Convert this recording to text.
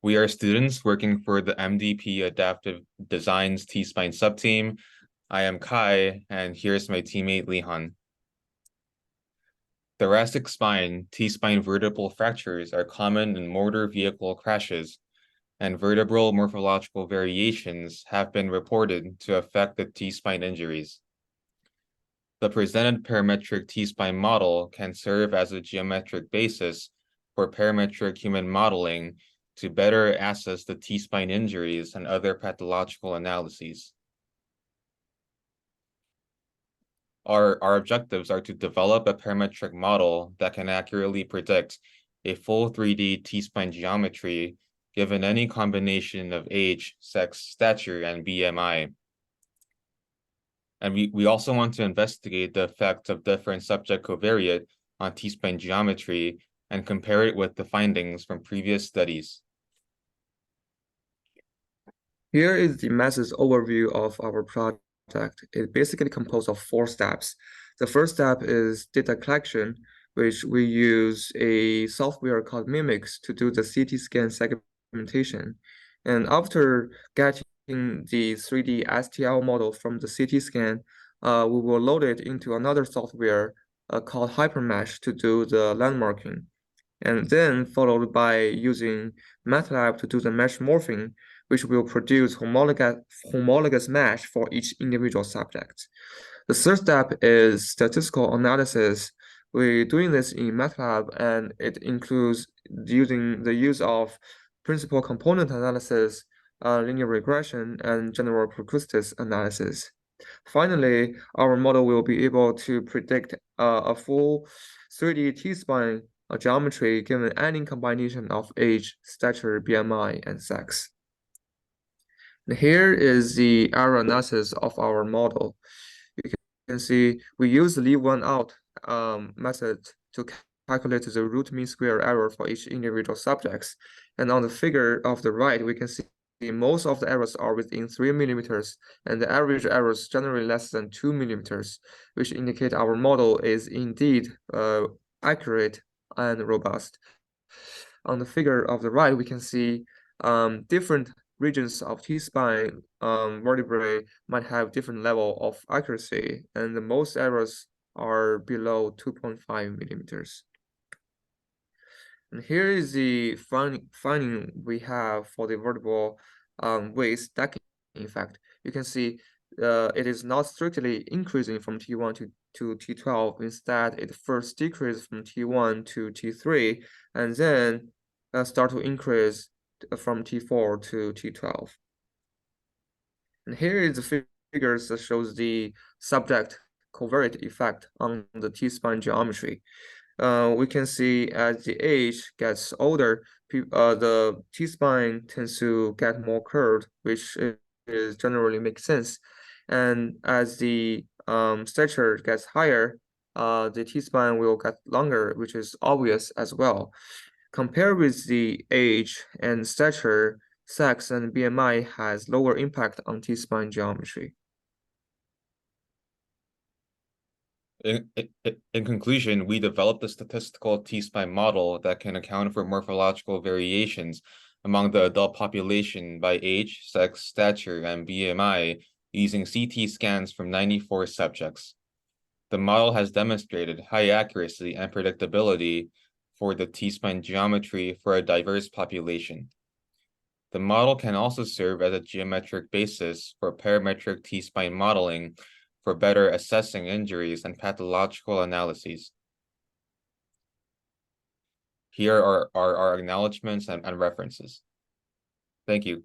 We are students working for the MDP Adaptive Designs T-Spine subteam. I am Kai, and here's my teammate Lihan. Thoracic spine, T-spine vertebral fractures are common in motor vehicle crashes, and vertebral morphological variations have been reported to affect the T-spine injuries. The presented parametric T-spine model can serve as a geometric basis for parametric human modeling to better assess the T-spine injuries and other pathological analyses. Our objectives are to develop a parametric model that can accurately predict a full 3D T-spine geometry given any combination of age, sex, stature, and BMI. And we also want to investigate the effect of different subject covariate on T-spine geometry and compare it with the findings from previous studies. Here is the methods overview of our project. It basically composed of 4 steps. The first step is data collection, which we use a software called Mimics to do the CT scan segmentation. And after getting the 3D STL model from the CT scan, we will load it into another software called HyperMesh to do the landmarking. And then followed by using MATLAB to do the mesh morphing, which will produce homologous mesh for each individual subject. The third step is statistical analysis. We're doing this in MATLAB, and it includes using the use of principal component analysis, linear regression, and general acoustic analysis. Finally, our model will be able to predict a full 3D T-spine geometry given any combination of age, stature, BMI, and sex. And here is the error analysis of our model. You can see we use the leave one out method to calculate the root mean square error for each individual subjects. And on the figure of the right, we can see most of the errors are within 3 millimeters, and the average errors generally less than 2 millimeters, which indicate our model is indeed accurate and robust. On the figure of the right, we can see different regions of T-spine vertebrae might have different level of accuracy, and the most errors are below 2.5 millimeters. And here is the finding we have for the vertebral weight stacking effect. You can see it is not strictly increasing from T1 to T12. Instead, it first decreases from T1 to T3, and then start to increase from T4 to T12. And here is the figures that shows the subject covariate effect on the T-spine geometry. We can see as the age gets older, the T-spine tends to get more curved, which is generally makes sense. And as the stature gets higher, the T-spine will get longer, which is obvious as well. Compared with the age and stature, sex and BMI has lower impact on T-spine geometry. In conclusion, we developed a statistical T-spine model that can account for morphological variations among the adult population by age, sex, stature, and BMI using CT scans from 94 subjects. The model has demonstrated high accuracy and predictability for the T-spine geometry for a diverse population. The model can also serve as a geometric basis for parametric T-spine modeling for better assessing injuries and pathological analyses. Here are our acknowledgements and references. Thank you.